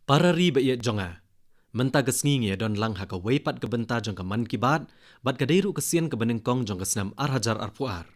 Para ri ba iya jonga. Menta kesngi don lang haka weipat ke benta jong ke man kibat, bat ke deiru kesian ke benengkong jong ke senam arhajar arpuar.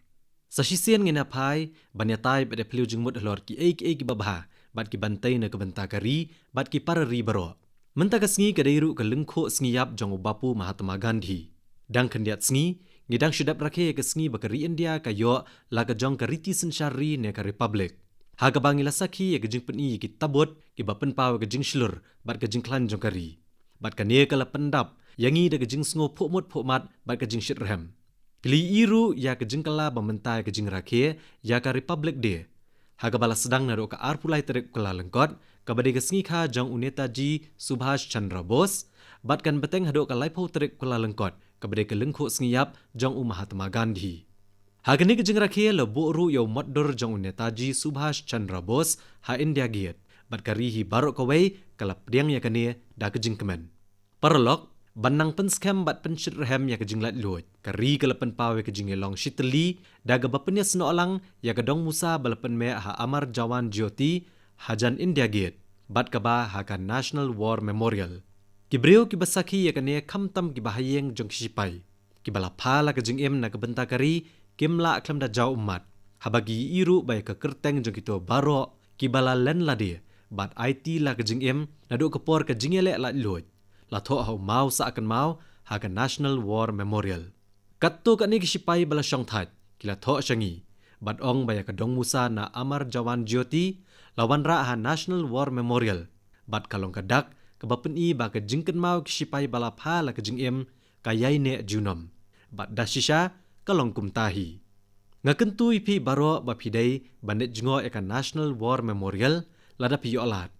Sa sisian ngina pai, banyatai pada peliu jeng mut lor ki ki babha, bat ki bantai na ke benta kari, bat ki para ri baro. Menta kesngi ke deiru ke lengko sngiap jong bapu Mahatma Gandhi. Dang kendiat sngi, ngidang syudap rakhe ke sngi bakari India kayo la ke jong ke riti sensyari ne ke Republik. Haga bangila sakhi ya gejing peni ki tabut ki bapen paw gejing shlur bat gejing klan jong kari bat kane kala pendap yangi da gejing sngo phomut phomat bat gejing shitrhem kli iru ya gejing kala bamentai gejing rakhe ya ka Republic Day haga bala sedang naro ka arpulai terek kala lengkot ka bade gesngi kha jong Netaji Subhash Chandra Bose bat kan beteng hado ka laipo terek kala lengkot ka bade ke lengkho sngiap jong Mahatma Gandhi. Hagani kejeng rakhe lo boru yo moddur jong Netaji Subhash Chandra Bose ha India giat bat karihi barok kawai kalap diang ya kane da kejeng kemen. Paralok banang penskem bat penshirhem ya kejeng lat luot kari kalapan pawe kejeng long shitli da gabapen ya sno alang ya kadong Musa balapen me ha Amar Jawan Jyoti hajan India giat bat kaba ha ka National War Memorial. Kibreo kibasaki ya kane kamtam kibahayeng jong kisipai. Kibala phala kejeng em na kebenta kari kimla aklam da jau umat habagi iru bay ke kerteng jong kito baro kibala len ladi bat IT la kejing im nadu kepor ke jingele la luoj la tho hau mau sa akan mau ha ka National War Memorial katto ka ni kisipai bala syong that kila tho syangi bat ong bay ka dong Musa na Amar Jawan Jyoti lawan ra ha National War Memorial bat kalong kadak ke bapen I ba ke jingken mau kisipai bala pha la kejing im kayai ne junom bat dashisha kalong kumtahi. Ngakentu ipi baro bapidai bandit jengo eka National War Memorial lada piyo alat.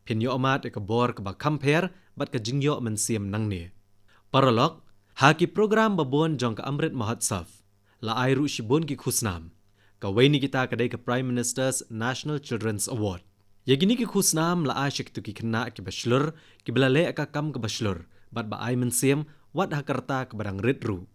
Pinyo amat eka bor ke bakamper bat ke jingyo mensiam nangne. Paralok, haki program babon jong ke Amrit Mahotsav. La airu shibon ki khusnam. Kawaini kita kadai ke Prime Minister's National Children's Award. Yagini ki khusnam la asyik tu ki kena ki bashlur ki belale eka kam ke bashlur bat ba ai mensiam wat hakarta ke barang ritru.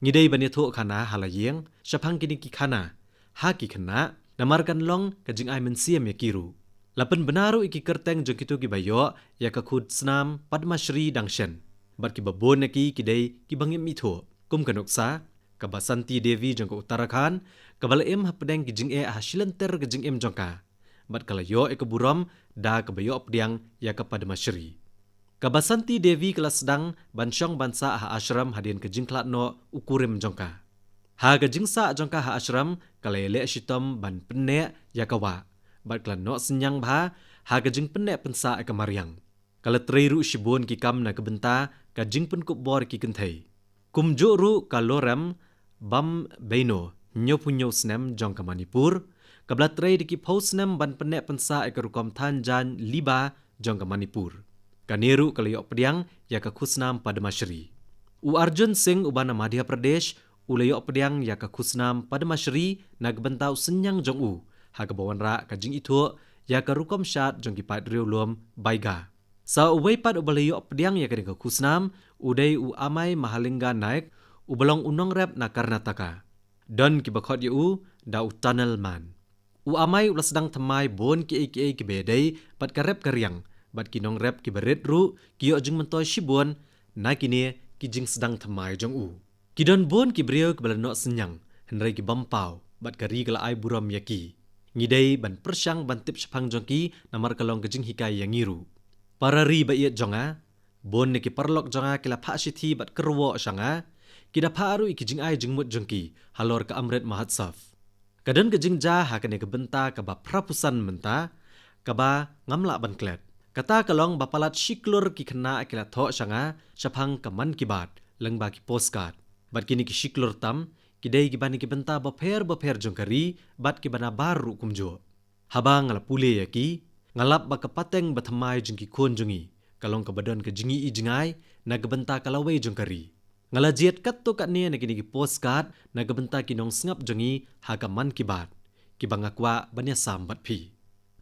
Ngidai banyato kana halayeng, syapang kini ki kana, haki kana, namarkan long kajing ay mensiam ya kiru. Lapan benaru iki kerteng jong kitu ki bayo, ya kakud senam Padma Shri dangshen. Bat ki babon ki kidai ki bangim ito, kum kanuksa, kabasanti Devi jong ke Uttarakhand, kabala em hapedeng kijing hasilanter kajing em jongka. Bat kalayo keburam da kabayo apdiang ya ke Padma Shri. Kabasanti Devi kelas sedang bansyong bansa ha ashram hadin kejingklat no ukurim jongka. Ha kejingsa jongka ha ashram kalele shitom ban penne yakawa. Bat klan no senyang bha ha kejing penne pensa eka mariang. Kala treiru shibon ki kam na kebenta kajing pen kubor ki kentai. Kum joru kalorem bam beino nyopunyo snem jongka Manipur. Kabla trei di ki posnem ban penne pensa eka rukom tanjan liba jongka Manipur. Kaneru kalayo pediang ya ka khusnam Padma Shri. U Arjun Singh ubana Madhya Pradesh ulayo pediang ya ka khusnam Padma Shri nagbentau senyang jong u ha ka bawan ra ka jing itu ya ka rukom syat jong ki pat riu lom baiga. Sa uwei pat ubalayo pediang ya ka khusnam udai u amai Mahalingga naik ubalong unong rep na Karnataka. Don ki bakhot ya u da u tunnel man. U amai ulas sedang temai bon ki ki bedai pat ka rep karyang. Bat kinong rep ki berit ru kiyo jeng mentoy shibon na kini ki jing sedang temai jong u. Kidon bon ki brio kebala no senyang henry ki bampau bat kari kala ai buram yaki. Ngidai ban persyang ban tip syapang jong ki namar kalong kejing hikai yang ngiru. Para ri ba iet jonga bon ne ki parlok jonga kila pha shithi bat kerwo syanga kida pharu ki jing ai jeng mut jong ki halor ka Amrit Mahotsav. Kadon kejing ja ha kane kebenta ka ba prapusan menta ka ba ngamla ban klet. Kata kalong bapalat shiklur ki kena akila tho syanga syapang kaman kibat lengba ki postcard. Bat kini ki shiklur tam kidai ki bani ki benta baper jongkari bat ki bana baru kumjo. Habang ngala pule yaki ngalap ba kapateng bathamai jengki kon jongi kalong kabadon ke jingi i jingai na gebenta kalawai jongkari. Ngala jiet katto katne na kini ki postcard na gebenta kinong sngap jongi ha kaman kibat. Ki bangakwa banya sambat pi.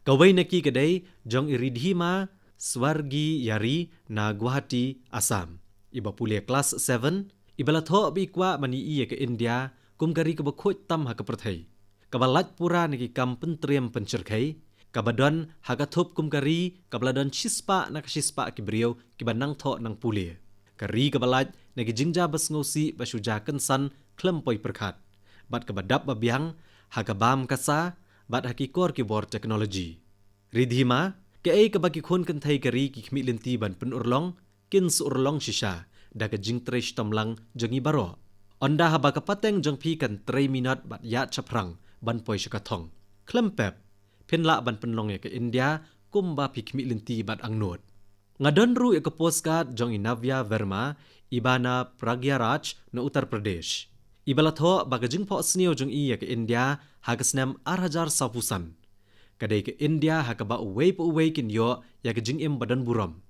Kawai neki kedai jong iridhima Swargi Yari na Guwahati, Assam. Iba pule kelas 7, ibala tho bi kwa mani iya ke India kum kari ke bakhoj tam ha ke perthai. Kabalat pura neki kam pentriam pencerkai kabadon hagatup kum kari kabaladon chispa na kashispa kibriyo kibanang tho nang puli kari kabalat na gijingja basngosi basuja kensan klempoi perkat bat kabadap babiang hagabam kasa bat hakikor kibor teknologi ridhima ke ai kabaki khon kan thai kari ki khmi linti ban pen urlong kin su urlong shisha da ka jing tresh tamlang jangi baro onda haba ka pateng jong phi kan 3 minut bat ya chaprang ban poi shakathong klempep penla ban penlong ya ke India kumba phi khmi linti bat angnot ngadon ru ek postcard jong inavya verma ibana pragyaraj na Uttar Pradesh ibalatho bagajing pho sneo jong i ya ke India hagasnam 8,000 sapusan kadai ke India hakaba uwei po uwei kin yo ya ke jing im badan buram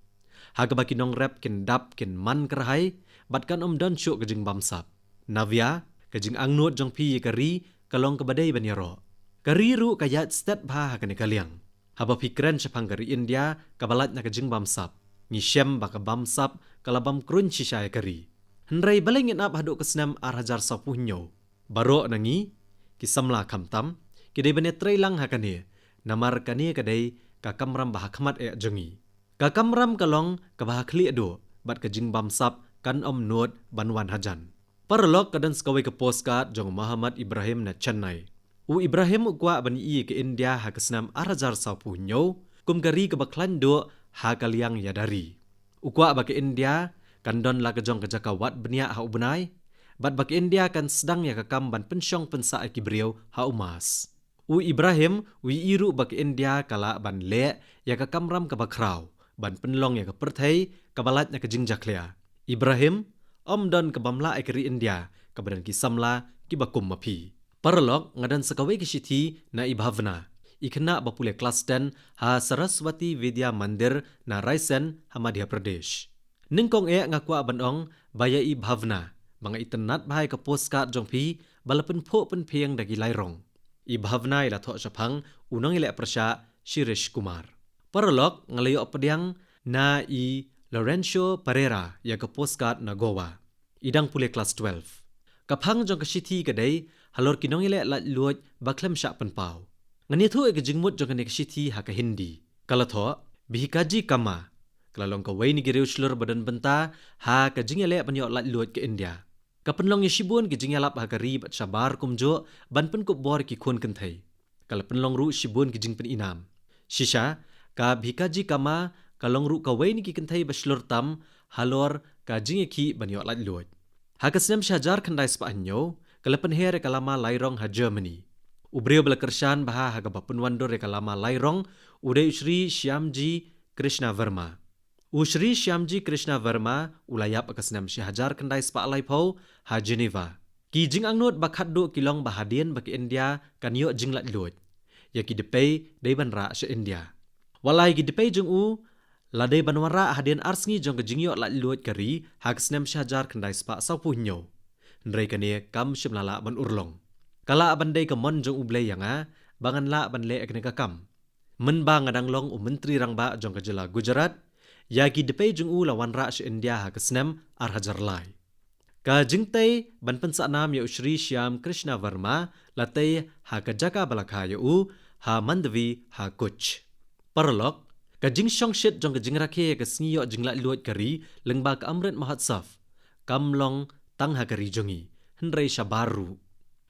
hakaba kinong rap kin dap kin man kerhai bat kan don syuk ke jing bamsap navya ke jing angnot jong phi kari kalong ke badai banyaro kari ru kayat stat bha hakane kaliang haba pikran chapang kari India kabalat na ke jing bamsap ngisem baka bamsap kalabam crunch shay kari hendrai balengin ap hadu kesnam 8,000 sapuhnyo baro nangi kisamla khamtam kidai bane trailang hakane namar kani kadai kakamram bahakmat e jengi kakamram kalong kabahakli do bat ka jing bamsap kan not banwan hajan parlok kadan skawai ke postcard jong Muhammad Ibrahim na Chennai u Ibrahim ukwa bani i ke India hakasnam 8,000 sapuhnyo kumgari ke baklan do hakaliang yadari ukwa ba ke India kandon la ke jong ke jakawat benia ha ubnai bat ba ke India kan sedang ya kakam ban pensyong pensa kibriau ha umas u Ibrahim wi iru bak India kala ban le ya ka kamram ka bakraw ban penlong ya ka perthai kabalat na ka jingjaklia Ibrahim don ka bamla ekri India ka badan ki samla ki bakum mapi parlok ngadan sakawai ki sithi na ibhavna ikna bapule kelas 10 ha Saraswati Vidya Mandir na Raisen ha Madhya Pradesh ningkong ngakwa banong baya ibhavna mga itenat bahai ka postcard jong pi balapen pho pen phiang dagi lairong ibhavna ila tho chapang unang ile prasha Shirish Kumar parlok ngalayo pediang na i Lorenzo Pereira ya ke postcard na Goa idang pule kelas 12 kapang jong kasithi kadai halor kinong ile lat luoj baklem sha penpau ngani thu e jingmut jong ne kasithi ha ka Hindi kalatho bihikaji kama kalalong ka waini gireu shlur badan benta ha ka jingele banyo lat luoj ke India kapenlong yashibun ki jingalap ha kari bat sabar kumjo ban pen ko bor ki khon kan thai kala penlong ru shibun ki jing pen inam shisha ka bhikaji kama kalong ru ka waini ki kan thai baslur tam halor ka jinge ki banyo lat luoj ha kasnem shajar khandai spa anyo kala pen here kalama lairong ha Germany ubreu bala kershan baha ha ka bapun wandor kalama lairong udai Shri Shyamji Krishna Verma Shri Shyamji Krishna Verma ulayap akasnam Syahajar kendai spa alai pau ha Geneva. Ki jing angnot bakhat do kilong bahadian baki India kan yo jing lat luoj. Ya ki depay dai ban ra se India. Walai ki depay jung u la dai ban wara hadian arsngi jong ke jing yo lat luoj kari ha kasnam Syahajar kendai spa sau puhnyo. Ndrai kane kam shimlala ban urlong. Kala ban dai ka mon jong ublay yanga bangan la ban le akne ka kam. Men ba ngadang long menteri rangba jong ke jela Gujarat yagi depay jung u lawan ra se India ha kasnem 8,000 lai ka jingtai ban pensa nam ya Shri Shyam Krishna Verma latai ha ka jaka balakha ya u ha Mandvi ha Kuch parlok ka jing shong shit jong ka jing rakhe ka sngi yo jingla luoj kari lengba ka Amrit Mahotsaf kamlong tang ha kari jongi hendrai shabaru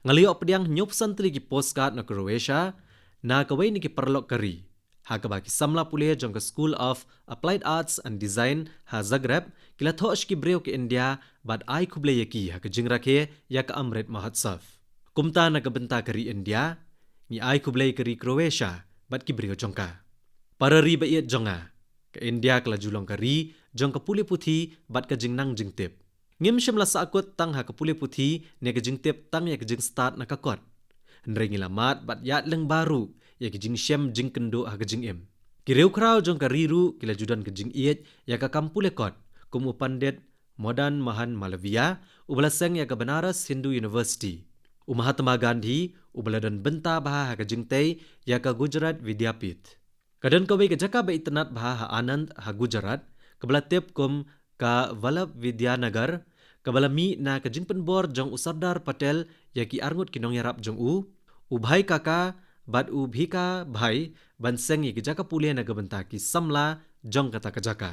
ngalio pediang nyop santri ki postcard na Croatia na kawai ni ki parlok kari ha ka baki samla pule jong ka School of Applied Arts and Design ha Zagreb kila thosh ki breu ke India bad ai kuble yaki ha ka jing rakhe ya ka Amrit Mahotsaf kumta na ka benta kari India ni ai kuble kari Croatia bad ki breu jongka parari ba iet jonga ka India kala julong kari jong ka pule puthi bad ka jingnang jingtip ngim shimla sakut tang ha ka pule puthi ne ka jingtip tang ya ka jing start na ka kot ndrai ngilamat bad yat leng baru ya ki jing shem jing kendo ha ka jing em kireu krau jong ka riru kila judan ka jing iet ya ka kampule kot kum pandit Madan Mohan Malviya ubalaseng ya ka Banaras Hindu University Mahatma Gandhi ubaladan benta baha ha ka jing tei ya ka Gujarat Vidyapith kadan kawai ka jaka ba itnat baha ha Anand ha Gujarat kabalatep kum ka Vallabh Vidyanagar kabalami na ka jing penbor jong Sardar Patel ya ki arngut kinong yarap jong u ubhai kaka bat u bhika bhai ban seng ye jaka pulia na gabanta ki samla jong kata kajaka.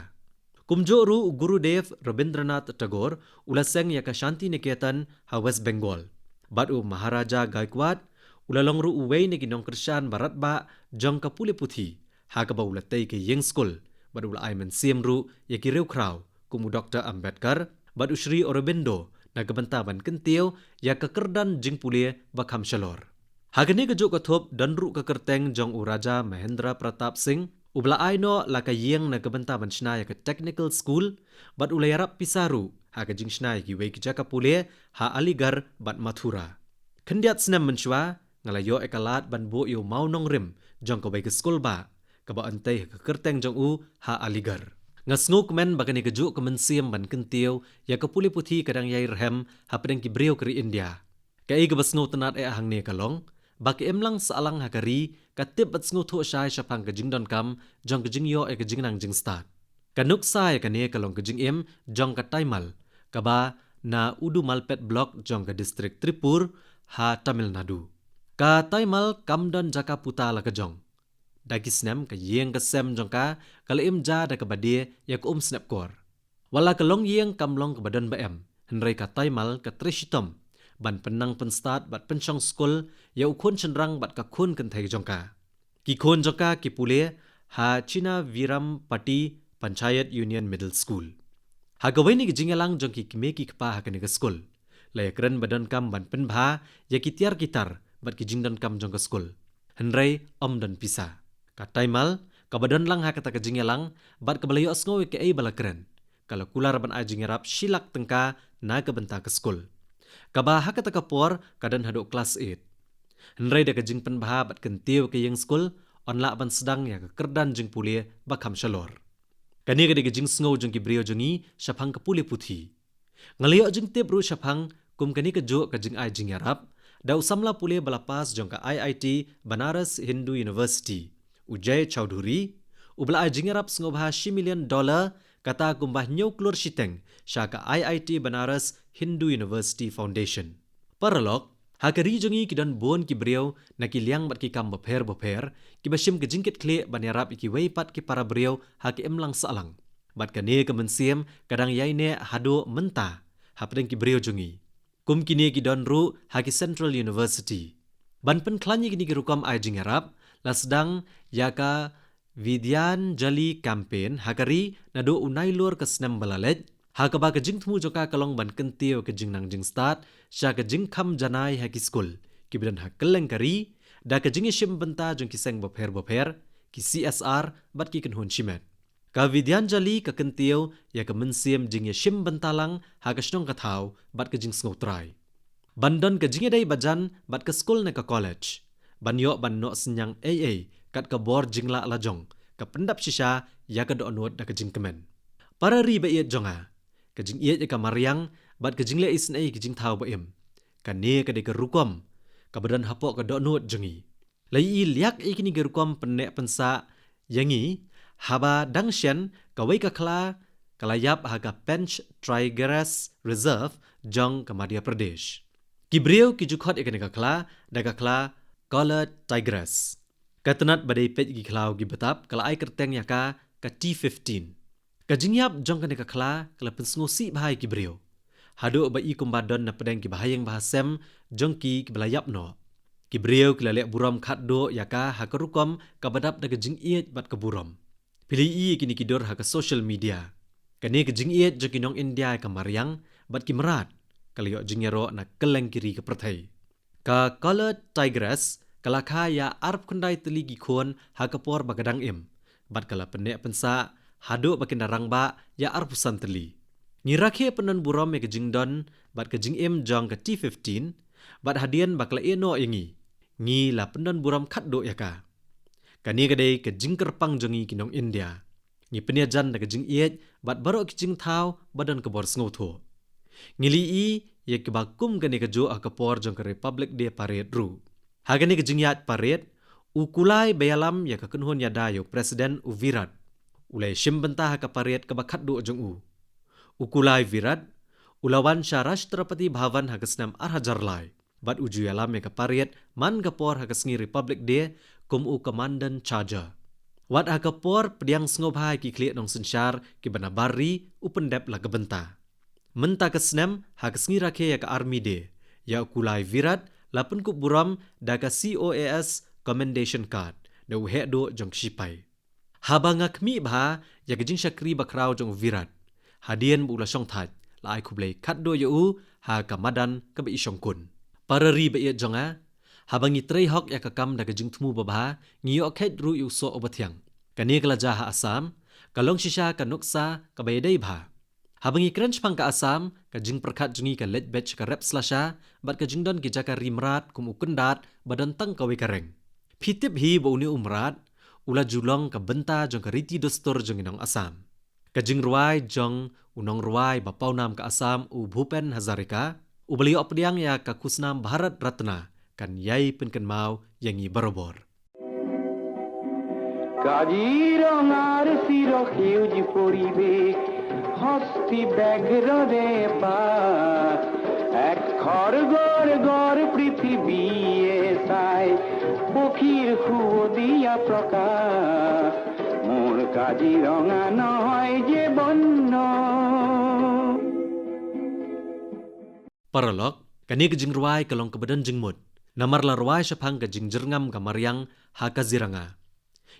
Kumjo ru Gurudev Rabindranath Tagore ula seng ya ka Shanti Niketan ha West Bengal. Bat u Maharaja Gaikwad ula long ru uwei ne ginong Krishan barat ba jong ka pule puthi ha ka ba ula tei ke yeng school. Bat ula aiman siem ru ya ki reu kraw kumu Dr. Ambedkar bat u Shri Aurobindo na gabanta ban kentiu ya ka kerdan jing pulia bakham shalor. Hagani kejuk ketop dan ru kekerteng jong u Raja Mahendra Pratap Singh ubla aino la ka yeng na gabanta ban shna ya ka technical school bat ula yarap pisaru ha ka jing shna ya ki wei ki jaka pulia ha Aligarh bat Mathura. Kendiat senam menshwa ngalayo ekalat ban bo yo mau nong rim jong ka wei ke school ba ka ba antei ka kerteng jong u ha Aligarh. Ngasngu kemen bagani kejuk kemensiam ban kentiu ya ka puli puthi kadang yai rehem ha pedeng ki brio keri India. Ka ei gebasngu tenat e ahang ne kalong baki emlang saalang hakari katip bat sngu tho shai shapang ka jingdon kam jong ka jingyo e ka jingnang jing start. Ka nuksa e ka ne kalong ka jingim jong ka Taimal ka ba na Udu Malpet Block jong ka distrik Tripur ha Tamil Nadu. Ka Taimal kamdon jaka puta la ka jong. Dagi snam ka yeng ka sem jong ka kalaim ja da ka badie ya ka snap kor. Wala ka long yeng kamlong ka badan baem henry ka Taimal ka Trishitom ban penang penstat bat penchong skul ya ukun cenderang bat ka kun kentai jongka. Ki kun jongka ki pule ha China Viram Pati Panchayat Union Middle School. Ha gawai ni jingalang jong ki kime ki kpa ha kene ka skul. La ya keren badan kam ban penbha ya ki tiar gitar bat ki jingdan kam jong ka skul. Henry om dan pisa. Ka Taimal ka badan lang ha kata ka jingalang bat ka balayo asngo ke ei bala keren. Kalau kular ban a jingarap silak tengka na ka benta ka skul. Kaba ha kata ka por kadan hado kelas 8. Henry da ka jing penbha bat kentiu ke yeng skul onla ban sedang ya ka kerdan jing pulia bakham shalor. Kani ka de jing sngo jong ki brio jongi shapang ka puli puthi. Ngaliyo jing tip ru shapang kum kani ka jo ka jing ai jing yarap da usamla pulia balapas jong ka IIT Banaras Hindu University. Ujay Chowdhury ubla ai jing yarap sngo bha $1 million kata kumbah nyau klur shiteng syaka IIT Banaras Hindu University Foundation. Paralog, hakari jongi kidan bon ki brio na ki liang bat ki kam bapher ki basim ke jingkit kle banyarap ki weipat ki para brio ha ki emlang salang. Bat kane ke mensiem kadang yaine hado menta ha pedeng ki brio jongi. Kum kini ki don ru ha ki Central University. Ban pen klanyi kini ki rukam ai jingarap la sedang yaka Vidyan Jali campaign hakari nado unai lur ke senam balalet ha ka ba ke jing thmu joka kalong ban kentiu ke jing nang jing start sha ke jing kham janai ha ki school ki bidan ha keleng kari da ke jing shim benta jong ki seng bapher ki CSR bat ki kenhun shimet ka Vidyan Jali ka kentiu ya ke mensiem jing ya shim bentalang ha ke snong ka thau bat ke jing sngo trai bandon ke jing dai bajan bat ke school na ka college banyo ban no senyang AA kat ka bor jingla lajong ka pendap shisha ya ka do anut da ka jing kemen para ri ba iet jonga ka jing iet ka mariang bat ka jingle isnai ka jing thau ba em ka ne ka de ka rukom ka badan hapo ka do anut jongi lai i liak i kini ka rukom penne pensa yangi haba dangshen ka wei ka kla kalayap ha ka Pench Tigers Reserve jong ka Madhya Pradesh kibreu ki jukhot ikane ka kla da ka kla Colored Tigers. Katanat badai pet gi klau gi betap kala ai kerteng ya ka T15. Ka jingyap jong kane ka kla kala pensngosi bahai ki brio. Hado ba i kumbadon na pedeng ki bahayeng bahasem jong ki belayap no. Ki brio kila lek buram khat do ya ka ha karukom ka badap da ka jingiet bat ka buram. Pili i kini kidor ha ka social media. Kane ka jingiet jong kinong India ka mariang bat ki merat kala yo jingyaro na keleng kiri ka perthai. Ka Colored Tigers kalakha ya arp kundai teli gi khon ha kapor bagadang im bat kala penek pensa hado bakin darang ba ya arp pusan teli ngirakhe penon burom me jingdon bat ke jing im jong ke T15 bat hadian bakla eno yangi ngi la penon burom khat do ya ka kani gadai ke jingker pang jongi kinong India ngi peniajan da ke jing iet bat baro ki jing thau badan ke bor sngo tho ngili i ye ke bakum gane ke jo akapor jong ke Republic Day Parade ru. Hagane ke jingyat parade ukulai bayalam ya ke kenhon yada yo Presiden Virat. Ulai shimbenta ha ka parade ke bakhat do jong u. Ukulai Virat ulawan sya Rashtrapati Bhavan ha ke snam Arhajar lai. bat uju alam ya kapariat man kapor hakasngi Republic Day kum u Commandant Charger. Wat hakapor pediang sngobhai ki kliat nong sensyar ki banabari u pendep la gebenta. Menta kesnem hakasngi rakhe ya ka Army Day ya kulai virat lapun kup buram da ka COAS Commendation Card da u hek do jong sipai. Haba ngakmi bha ya ka jing syakri bakrau jong virat. Hadian bu la syong that la ai kublai kat do yu ha ka madan ka ba isyong kun. Para ri ba iat jonga habangi trei hok ya kakam da kajing temu babha ngiyok khet ru yu so obathyang kani kala jaha Asam kalong shisha ka nuksa ka baydai bha habangi crunch pang ka Asam kajing perkhat jungi ka let batch ka rep slasha bat kajing don ki jaka rimrat kum ukundat badan tang ka we kareng phitip hi bo ni umrat ula julong ka benta jong ka riti dostor jong inong Asam kajing ruai jong unong ruai ba paunam ka Asam u Bhupen Hazarika ubali opdiang ya ka kusnam Bharat Ratna kan yai penken mau yang i barobor. কাজিরঙার চির সেউজ পরিবেশ হস্তি ব্যাঘ্র রে পাক এক খড়গড় গড় পৃথিবী এসাই পক্ষীর খুঁ দিয়া প্রকাশ মোর কাজিরঙা নয় যে বন্য Paralog kani kejing ruai kalong kebadan jengmut namar la ruai syapang kejing jerngam kamaryang ha kaziranga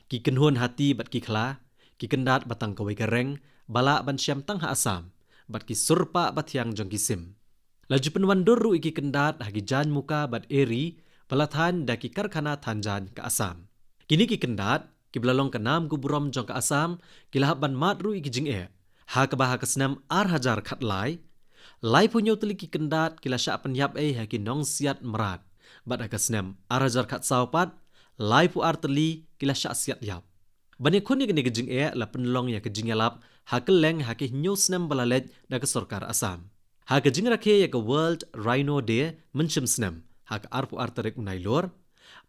ki kenhun hati bat ki khla ki kendat batang kawai kareng bala ban syam tang ha Asam bat ki surpa batyang jong kisim laju penwandur ru iki kendat hagi jan muka bat eri balathan da ki karkhana thanjan ka Asam kini ki kendat ki belalong kanam guburom jong ka Asam ki lahab ban mat ru iki jing ha ka bah kasnam ar hajar khat lai punyo teliki kendat kila syak penyap haki nong siat merat bat akasnem arajar khat saupat lai pu arteli kila syak siat yap bani khuni kene kejing la penlong ya kejing yalap hakeleng haki nyusnem balalet da ke sorkar Asam ha kejing rakhe ya ke World Rhino Day menchim snem ha ke arpu arterik unai lor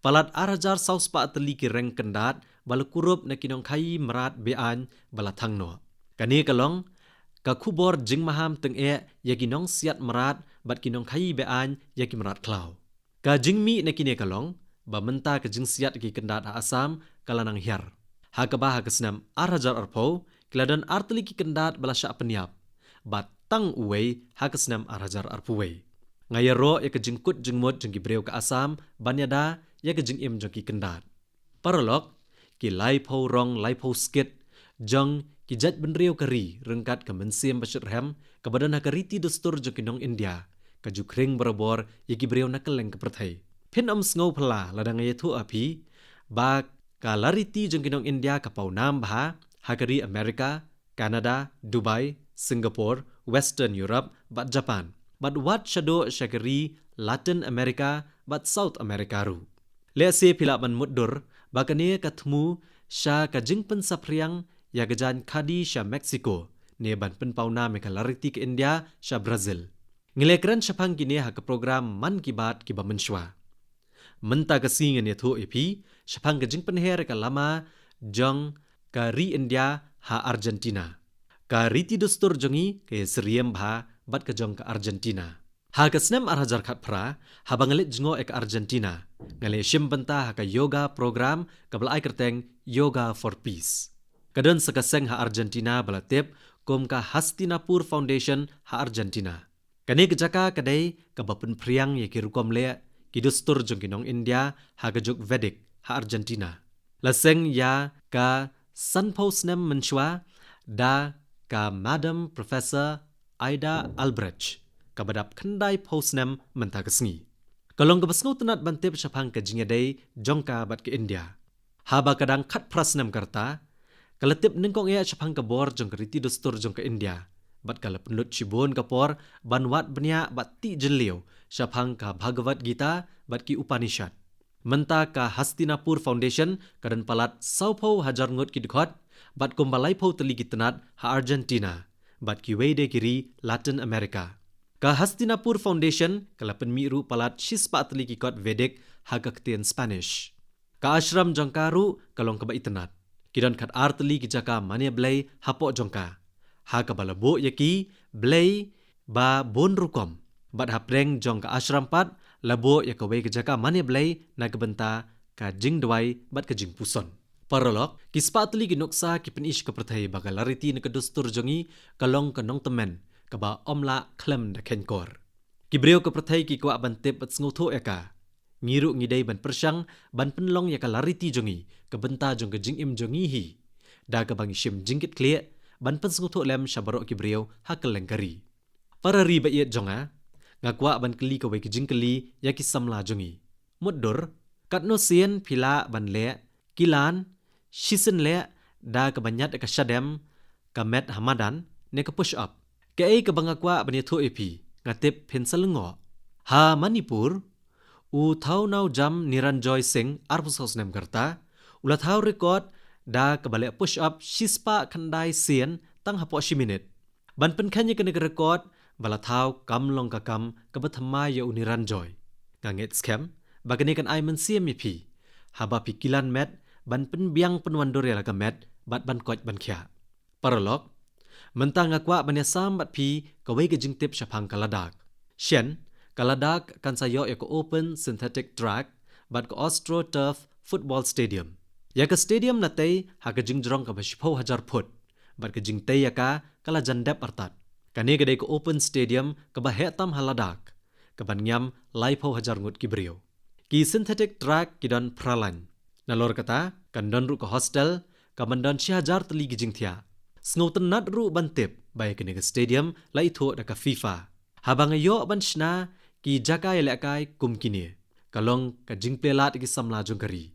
palat arajar sauspa ateli ki reng kendat bala kurup na kinong khai merat bean bala thangno kani kalong ka khubor jing maham teng ya kinong siat merat bat kinong khai bean ya ki merat klau ka jingmi na kine kalong ba menta ka jing siat ki kendat ha Asam kalanang hiar ha ka ba ha kesnam arajar arpo kladan arteli ki kendat bala syak penyap bat tang uwei ha kesnam arajar arpuwei ngayaro ya ka jingkut jingmut jeng ki breu ka Asam banyada ya ka jing im jong ki kendat paralog ki lai pho rong lai pho skit jong ki jat benriau kari rengkat ke mensim basyat ram ke badan hakariti dostur jong kinong India ka jukring barabor ya ki breu nakeleng ke perthai phin ngau phala ladang ye thu api ba ka lariti jong kinong India ka paunam bha hakari Amerika Canada Dubai Singapore Western Europe bat Japan bat wat shado shakari Latin America bat South America ru le se phila ban muddur ba kane ka thmu sha ka jingpen sapriang ya gajan khadi sha Mexico ne ban pen pauna me kalariti ke India sha Brazil ngilekran syapang kini ha ke program man ki bat ki ba menshwa menta ka singa ne thu epi syapang ke jingpen her ka lama jong ka ri India ha Argentina ka riti dostur jongi ke seriem bha bat ka jong ka Argentina ha ka snam arhajar khat phra ha bangalit jingo ek Argentina ngale shim benta ha ka yoga program ka blai kerteng Yoga for Peace kadon sekaseng ha Argentina balatip kum ka Hastinapur Foundation ha Argentina kani kejaka kadai ka bapen priang ye kirukom le kidustur jong kinong India ha gajuk Vedic ha Argentina laseng ya ka Sanposnem menshwa da ka Madam Professor Aida Albrecht ka badap khandai posnem mentakasngi kalong ka basngo tenat bantip syapang ka jingadai jongka bat ke India ha ba kadang khat prasnem karta kalatip nengkong ya syapang ka bor jong kriti dostur jong ka India bat kala penlut chibon kapor banwat benya bat ti jenliu syapang ka Bhagavad Gita bat ki Upanishad menta ka Hastinapur Foundation kadan palat saupho hajar ngot ki dikhot bat kumbalai pho teli ki tenat ha Argentina bat ki wede kiri Latin America ka Hastinapur Foundation kala penmiru palat shispa teli ki kot Vedic ha ka ktien Spanish ka ashram jong karu kalong ka ba itenat kidan khat arteli ki jaka mane blai hapo jongka ha ka balabo yaki blai ba bon rukom bat hapreng jong ka ashram pat labo ya kawai ke jaka mane blai na kebenta ka jing dwai bat ka jing puson. Paralog, kispatli ginuksa kipenish ke pertai baga lariti na kedustur jongi kalong kanong temen kaba omla klem da kenkor. Kibreo ke pertai ki kwa bantip at snguto eka. Ngiru ngidai ban persyang ban penlong ya ka lariti jongi kebenta jong ke jing im jongi hi. Da ka bangi shim jingkit klia ban pen snguto lem syabarok kibreo hakal lengkari. Para riba iat jonga ngakwa ban keli kawai ke jing keli ya kisamla jongi. Mudur katno sien pila ban le kilan Shisen le da kabanyat ka shadem ka met hamadan ne ka push up. Ke ai ka bangakwa bani thu epi ngatip pensalengo. Ha Manipur u thau nau jam Niranjoy Singh arpusos nem karta ula thau record da ka bale push up shispa khandai sien tang hapo minute. Ban pen khanya ka record bala thau kam long ka kam ka bathama ya Niranjoy. Nganget scam bagani kan ai men siam epi. Haba pikilan met ban penbiang penwandur ya laga met bat ban koch ban kya. Paralog, mentang akwa ban yasam bat pi kawai ke jingtip syapang kaladak. Shen, kaladak kan sayo ya ke open synthetic track bat ke AstroTurf football stadium. Ya ke stadium natay ha ke jingjrong ka bashipau hajar put, bat ke jingtay ya ka kala jandep artat. Kani kedai ke open stadium ke bahetam haladak, ke ban nyam laipau hajar ngut kibriyo. Ki synthetic track kidon pralan. Nalor kata, kandon ru ke hostel, kamandon syahajar teli gijing thia. Sngoten nat ru bantip, baik kini ke stadium, lai thu da ka FIFA. Habang ayo ban shna, ki jakai lekai kum kini. Kalong ka jing pelat ki samla jongkari.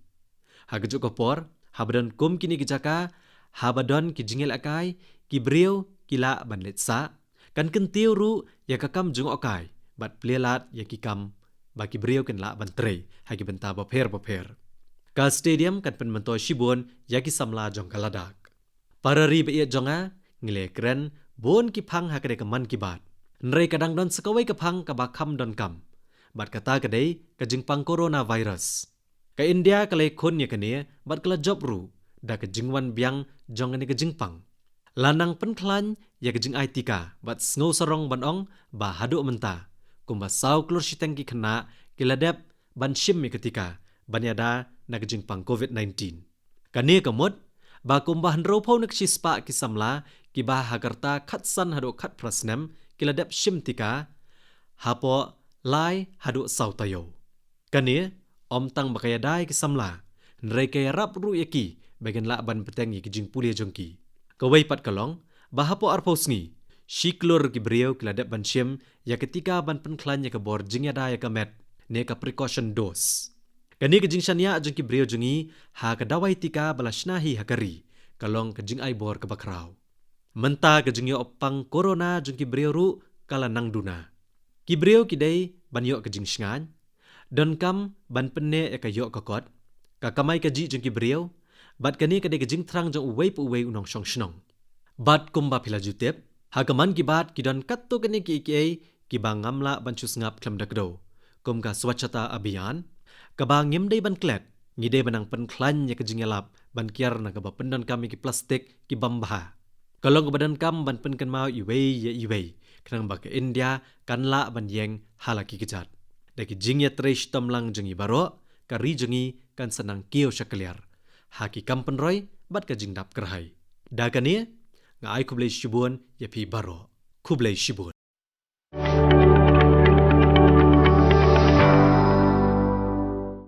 Hagajuk kopor, habadon kum kini ki jaka, habadon ki jingel akai, ki briu, ki la ban letsa, kan kentiu ru ya kakam jung okai, bat plelat ya ki kam, baki briu ken la ban trei, hagi benta baper. Ka stadium kan pen mentoy shibun yaki samla jong kaladak. Para riba iat jonga ngile keren bon ki phang hakade ka man ki bat. Nrei kadang don sekawai ka phang ka bakam don kam. Bat kata kadai ka jingpang coronavirus. Ka India kalai khon ya kania bat kala job ru da ka jingwan biang jong ni ka jingpang. Lanang pen klan ya ka jing aitika bat sngo sarong ban ong ba hadu menta. Kumba saw klur shiteng ki kena kiladep ban shim mi ketika banyada na kejingpang COVID-19. Kani kamut, ba kumbahan ropau nak shispa kisamla, kiba hagarta khatsan hado khat prasnem, kiladep shimtika, hapo lai hado sautayo. Kani, om tang bakayadai kisamla, nrei kaya rap ru yaki, bagian lakban peteng yaki jing pulia jongki. Kawai pat kalong, ba hapo arposngi, shiklur kibriyo kiladep ban shim, ya ketika ban penklan ya kebor jingyada ya kamet, ne ka precaution dose. Kani kejing syania jeng ki brio jengi ha kadawai tika balashnahi hakari kalong kejing ai bor ke bakrau. Menta kejing yo opang corona jeng ki brio ru kala nang duna. Ki brio kidai ban yo kejing shngan don kam ban penne e ka yo kokot ka kamai kaji jeng ki brio bat kani kadai kejing trang jeng uwei pu uwei unong shong shnong. Bat kumba pila jutep ha kaman ki bat ki don katto kani ki ba ngamla ban chus ngap klam dakdo. Kum ka swachata abhiyan kaba ngimdai ban klet, ngidai banang penklan ya kejingelap, ban kiar na kaba pendon kami ki plastik ki bambaha. Kalau kebadan kam ban pen kan mau iwei, kenang ba ke India kan la ban yeng halaki kejat. Daki jingya tresh tomlang jengi baro, kari jengi kan senang kio syakaliar. Haki kam penroy, bat ka jingdap kerhai. Dakani, nga ai kublai shibun ya pi baro, kublai shibun.